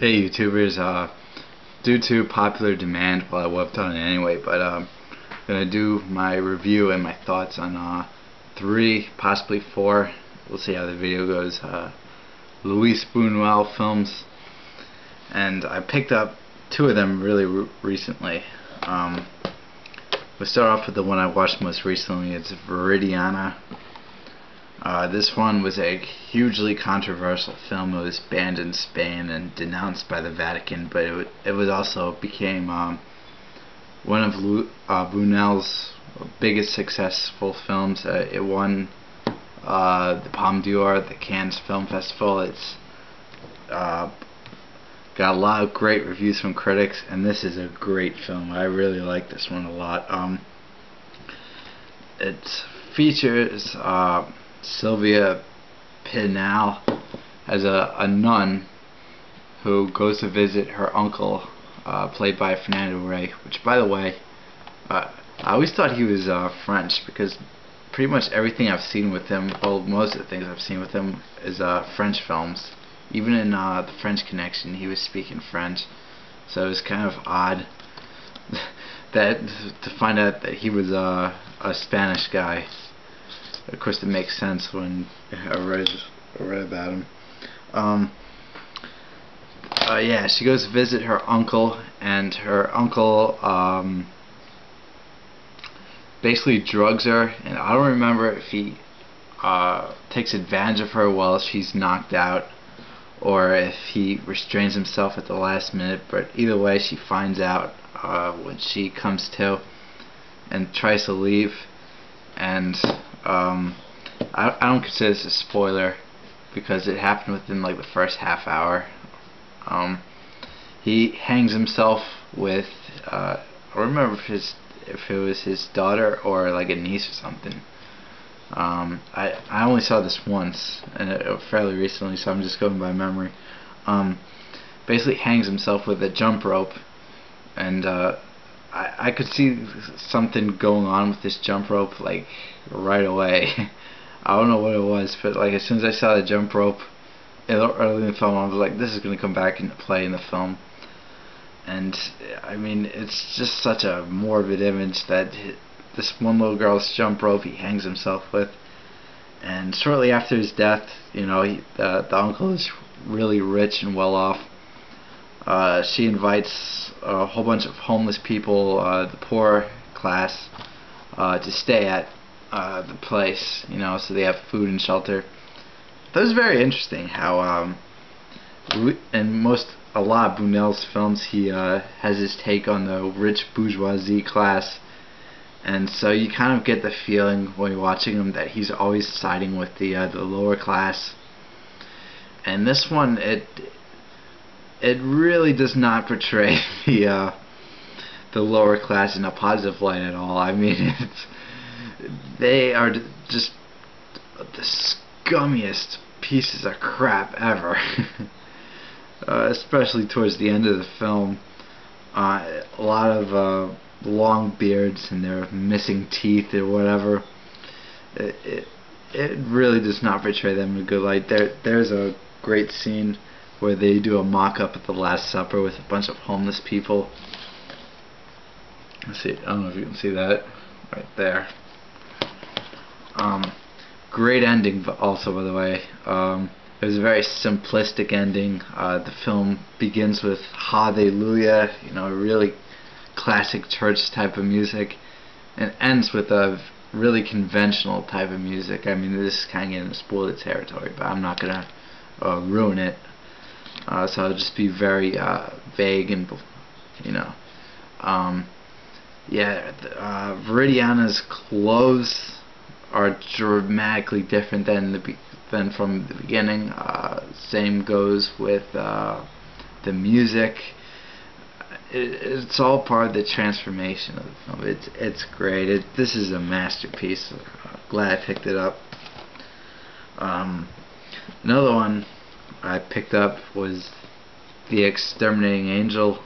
Hey YouTubers, due to popular demand, well I would have done it anyway, but I'm gonna do my review and my thoughts on 3, possibly 4, we'll see how the video goes, Luis Bunuel films, and I picked up 2 of them really recently. We'll start off with the one I watched most recently. It's Viridiana. This one was a hugely controversial film. It was banned in Spain and denounced by the Vatican, but it was also became one of Bunuel's biggest successful films. It won the Palme d'Or at the Cannes Film Festival. It's got a lot of great reviews from critics, and this is a great film. I really like this one a lot. It features Sylvia Pinal as a nun who goes to visit her uncle, played by Fernando Rey, which, by the way, I always thought he was French, because pretty much everything I've seen with him, well, most of the things I've seen with him is French films. Even in The French Connection, he was speaking French, so it was kind of odd that to find out that he was a Spanish guy. Of course, it makes sense when I read about him. Yeah, she goes to visit her uncle, and her uncle basically drugs her, and I don't remember if he takes advantage of her while she's knocked out, or if he restrains himself at the last minute, but either way she finds out when she comes to and tries to leave. And I don't consider this a spoiler because it happened within like the first half hour. He hangs himself with I don't remember if it was his daughter or like a niece or something. I only saw this once, and fairly recently, so I'm just going by memory. Basically hangs himself with a jump rope, and I could see something going on with this jump rope like right away. I don't know what it was, but like as soon as I saw the jump rope early in the film, I was like, this is going to come back into play in the film. And I mean, it's just such a morbid image that this one little girl's jump rope he hangs himself with. And shortly after his death, you know, the uncle is really rich and well off. She invites a whole bunch of homeless people, the poor class, to stay at the place, you know, so they have food and shelter. That was very interesting how in a lot of Bunuel's films he has his take on the rich bourgeoisie class, and so you kind of get the feeling when you're watching him that he's always siding with the lower class. And this one, it really does not portray the lower class in a positive light at all. I mean, they are just the scummiest pieces of crap ever. Especially towards the end of the film. A lot of long beards, and they're missing teeth or whatever. It really does not portray them in a good light. There's a great scene where they do a mock-up at the Last Supper with a bunch of homeless people. Let's see, I don't know if you can see that right there. Great ending, also, by the way. It was a very simplistic ending. The film begins with Hallelujah, you know, really classic church type of music, and ends with a really conventional type of music. I mean, this is kind of getting into spoiler territory, but I'm not gonna ruin it. So I'll just be very vague and, you know. Yeah, Viridiana's clothes are dramatically different than from the beginning. Same goes with the music. It's all part of the transformation of the film. It's great. This is a masterpiece. Glad I picked it up. Another one I picked up was The Exterminating Angel,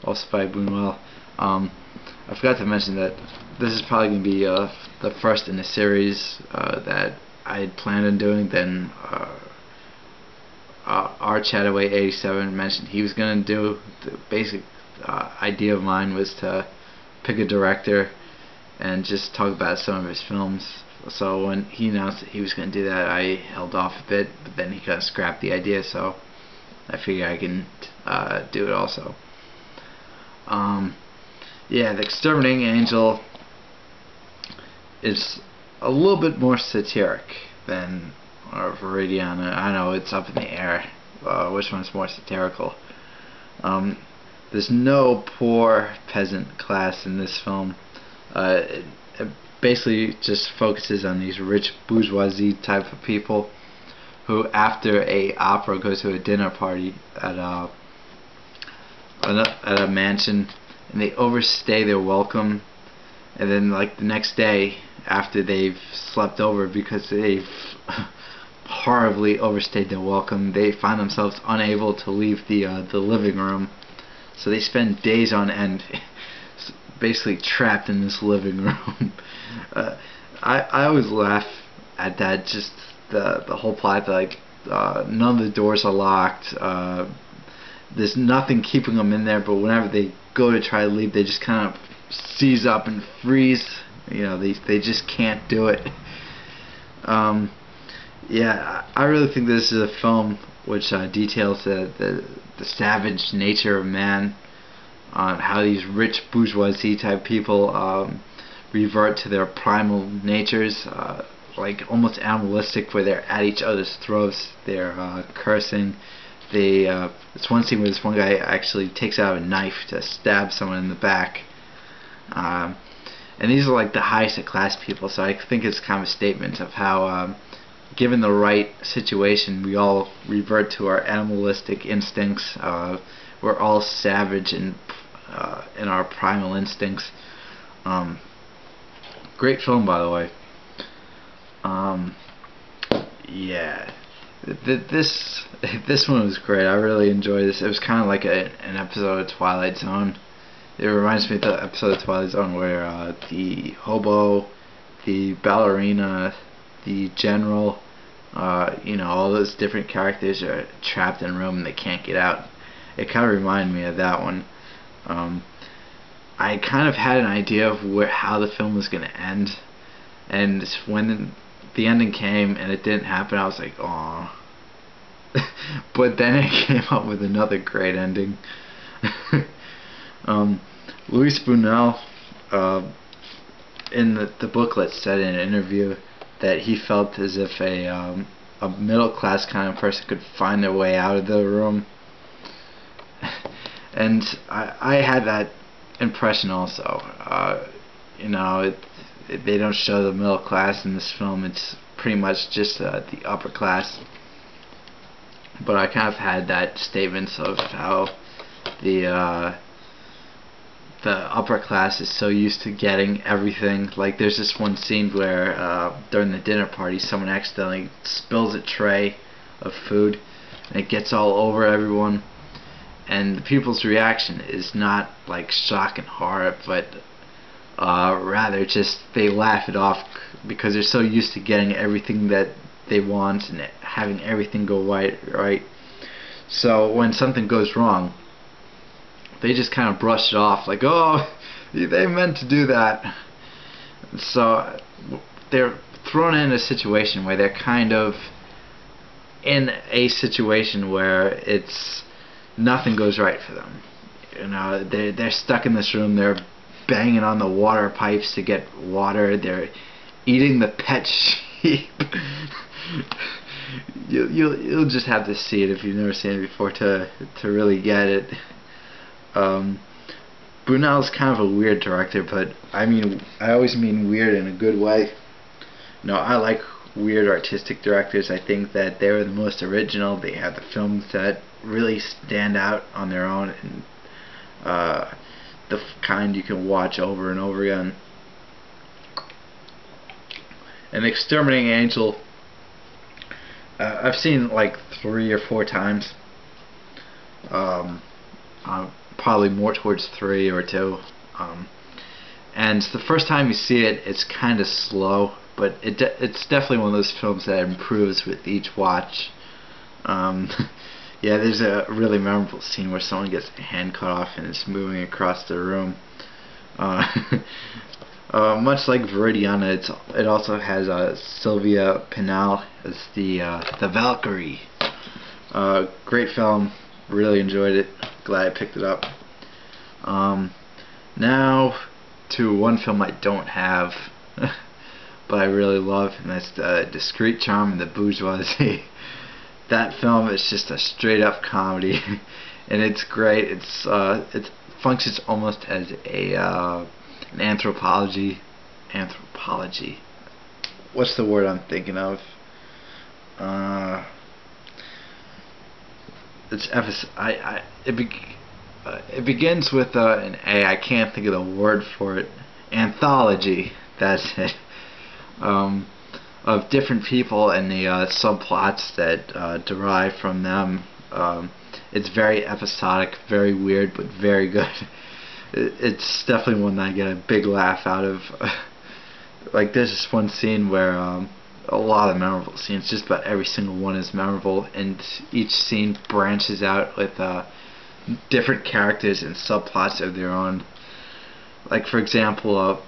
also by Bunuel. I forgot to mention that this is probably going to be the first in a series that I had planned on doing. Then our Chataway 87 mentioned he was going to do, the basic idea of mine was to pick a director and just talk about some of his films. So when he announced that he was going to do that, I held off a bit, but then he kind of scrapped the idea, so I figure I can do it also. Yeah, The Exterminating Angel is a little bit more satiric than Viridiana. I know it's up in the air which one's more satirical. There's no poor peasant class in this film. It basically just focuses on these rich bourgeoisie type of people who, after a opera, go to a dinner party at a mansion, and they overstay their welcome, and then like the next day, after they've slept over because they've horribly overstayed their welcome, they find themselves unable to leave the living room, so they spend days on end basically trapped in this living room. I always laugh at that, just the whole plot, like none of the doors are locked, there's nothing keeping them in there, but whenever they go to try to leave, they just kind of seize up and freeze. You know, they just can't do it. Yeah, I really think this is a film which details the savage nature of man, on how these rich bourgeoisie type people revert to their primal natures, like almost animalistic, where they're at each other's throats, they're cursing. It's one scene where this one guy actually takes out a knife to stab someone in the back. And these are like the highest class people, so I think it's kind of a statement of how, given the right situation, we all revert to our animalistic instincts. We're all savage in our primal instincts. Great film, by the way. Yeah, this one was great. I really enjoyed this. It was kind of like an episode of Twilight Zone. It reminds me of the episode of Twilight Zone where the hobo, the ballerina, the general, you know, all those different characters are trapped in a room and they can't get out. It kind of reminded me of that one. I kind of had an idea of how the film was going to end, and when the ending came and it didn't happen, I was like, aww. But then it came up with another great ending. Luis Bunuel, in the booklet, said in an interview that he felt as if a middle class kind of person could find their way out of the room. And I had that impression also. You know, they don't show the middle class in this film. It's pretty much just the upper class. But I kind of had that statement of how the upper class is so used to getting everything. Like there's this one scene where during the dinner party, someone accidentally spills a tray of food and it gets all over everyone, and the people's reaction is not like shock and horror, but rather just they laugh it off because they're so used to getting everything that they want and having everything go right. So when something goes wrong, they just kind of brush it off, like, oh, they meant to do that. So they're thrown in a situation where they're kind of in a situation where it's nothing goes right for them. You know, they're stuck in this room. They're banging on the water pipes to get water. They're eating the pet sheep. You'll just have to see it if you've never seen it before to really get it. Bunuel's kind of a weird director, but I mean, I always mean weird in a good way. No, I like weird artistic directors. I think that they're the most original. They have the films that really stand out on their own, and the kind you can watch over and over again. And Exterminating Angel, I've seen like 3 or 4 times. Probably more towards 3 or 2. And the first time you see it, it's kind of slow, but it's definitely one of those films that improves with each watch. Um, yeah, there's a really memorable scene where someone gets a hand cut off and is moving across the room. Uh, much like Viridiana, it also has Sylvia Pinal as the Valkyrie. Great film, really enjoyed it. Glad I picked it up. Now to one film I don't have, but I really love, and that's Discreet, Charm, and the Bourgeoisie. That film is just a straight up comedy, and it's great. It functions almost as an anthropology. What's the word I'm thinking of? It begins with an A. I can't think of the word for it. Anthology. That's it. Of different people and the subplots that derive from them. It's very episodic, very weird, but very good. It's definitely one that I get a big laugh out of. Like, there's this one scene where a lot of memorable scenes, just about every single one is memorable, and each scene branches out with different characters and subplots of their own. Like, for example,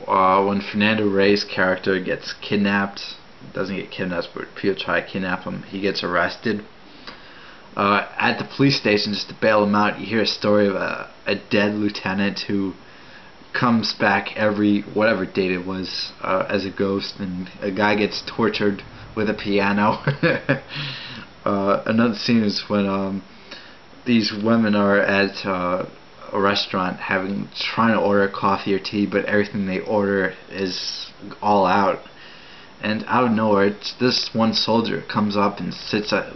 when Fernando Rey's character gets kidnapped, doesn't get kidnapped, but people try to kidnap him, he gets arrested. At the police station, just to bail him out, you hear a story of a dead lieutenant who comes back every whatever date it was as a ghost, and a guy gets tortured with a piano. Another scene is when these women are at a restaurant trying to order coffee or tea, but everything they order is all out, and out of nowhere this one soldier comes up and sits at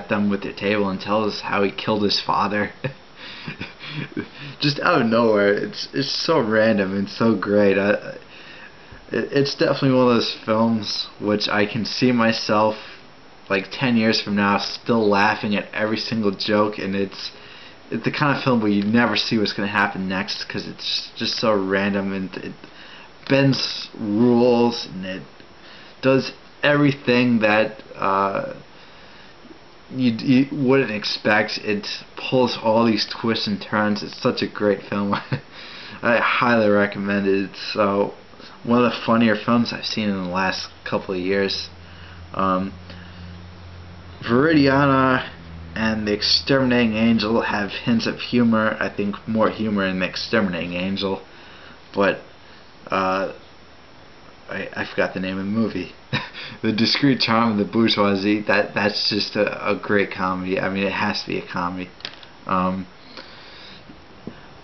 them with their table and tells how he killed his father. Just out of nowhere. It's so random and so great. It's definitely one of those films which I can see myself like 10 years from now still laughing at every single joke, and it's the kind of film where you never see what's going to happen next because it's just so random, and it bends rules, and it does everything that you wouldn't expect. It pulls all these twists and turns. It's such a great film. I highly recommend it. It's one of the funnier films I've seen in the last couple of years. Viridiana and the Exterminating Angel have hints of humor. I think more humor in the Exterminating Angel, but I forgot the name of the movie. The Discreet, Charm, and the Bourgeoisie. That's just a great comedy. I mean, it has to be a comedy.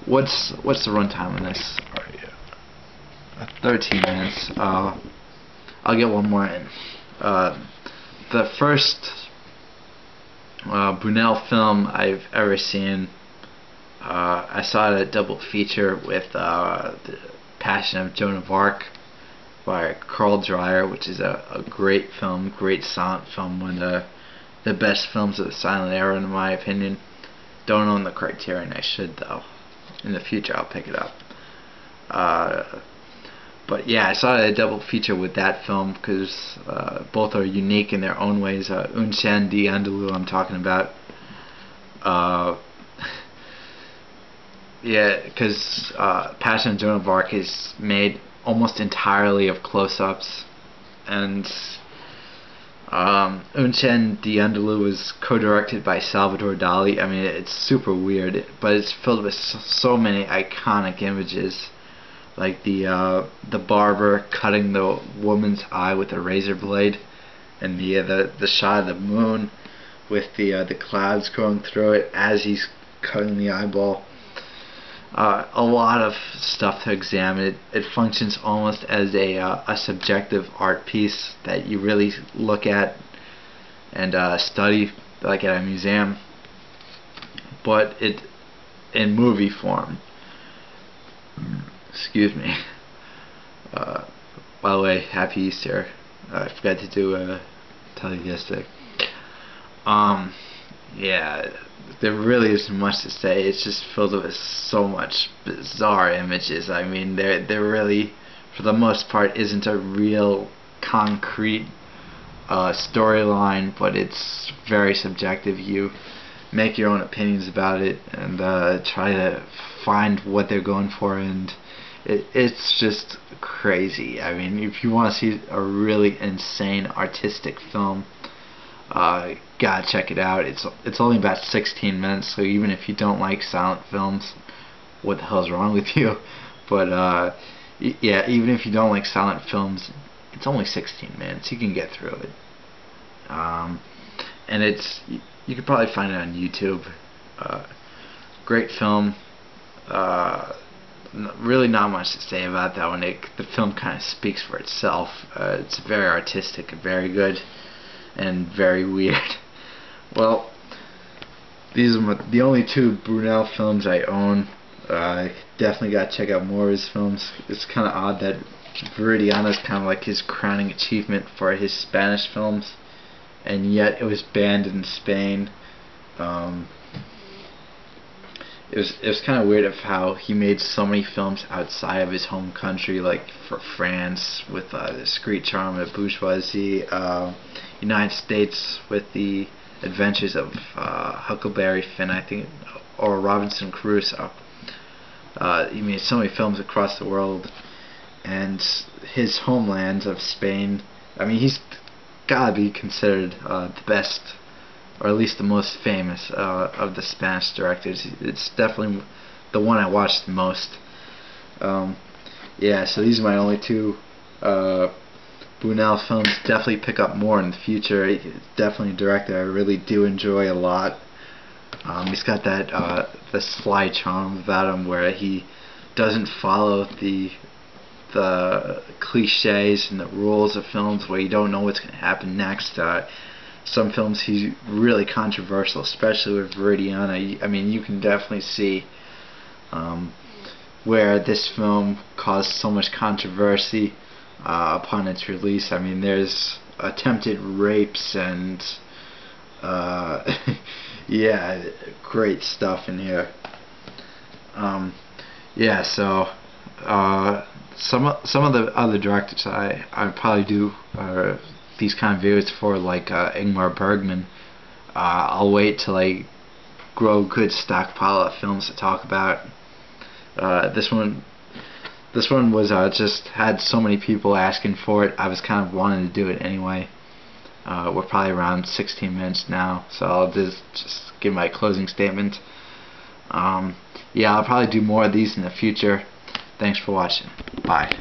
What's the runtime on this? 13 minutes. I'll get one more in. The first Bunuel film I've ever seen. I saw it at a double feature with The Passion of Joan of Arc by Carl Dreyer, which is a great film, great silent film, one of the best films of the silent era in my opinion. Don't own the Criterion. I should though. In the future I'll pick it up. But yeah, I saw it at a double feature with that film because both are unique in their own ways. Chien, Andalou I'm talking about. Yeah, because Passion of Joan of Arc is made almost entirely of close-ups, and Chien, Andalou was co-directed by Salvador Dali. I mean, it's super weird, but it's filled with so many iconic images, like the barber cutting the woman's eye with a razor blade, and the shot of the moon with the clouds going through it as he's cutting the eyeball. A lot of stuff to examine. It functions almost as a subjective art piece that you really look at and study, like at a museum, but it in movie form. Excuse me. By the way, Happy Easter. I forgot to tell you yesterday. Yeah, there really isn't much to say. It's just filled with so much bizarre images. I mean, there really, for the most part, isn't a real concrete storyline, but it's very subjective. You make your own opinions about it and try to find what they're going for, and it's just crazy. I mean, if you want to see a really insane artistic film, gotta check it out. It's only about 16 minutes, so even if you don't like silent films, what the hell's wrong with you? But yeah, even if you don't like silent films, it's only 16 minutes. You can get through it. And you could probably find it on YouTube. Great film. Really not much to say about that one. The film kind of speaks for itself. It's very artistic, very good, and very weird. Well, these are the only two Bunuel films I own. I definitely got to check out more of his films. It's kind of odd that Viridiana is kind of like his crowning achievement for his Spanish films, and yet it was banned in Spain. It was kind of weird of how he made so many films outside of his home country, like for France with Discreet Charm and Bourgeoisie, United States with the Adventures of Huckleberry Finn, I think, or Robinson Crusoe. He made so many films across the world, and his homeland of Spain, I mean, he's gotta be considered the best, or at least the most famous of the Spanish directors. It's definitely the one I watched the most. Yeah, so these are my only two Bunuel films. Definitely pick up more in the future. He's definitely a director I really do enjoy a lot. He's got that the sly charm about him, where he doesn't follow the cliches and the rules of films, where you don't know what's going to happen next. Some films he's really controversial, especially with Viridiana. I mean, you can definitely see where this film caused so much controversy upon its release. I mean, there's attempted rapes and yeah, great stuff in here. Yeah, so some of the other directors I probably do these kind of videos for, like Ingmar Bergman. I'll wait till I grow a good stockpile of films to talk about. This one was just had so many people asking for it. I was kind of wanting to do it anyway. We're probably around 16 minutes now, so I'll just give my closing statement. Yeah, I'll probably do more of these in the future. Thanks for watching. Bye.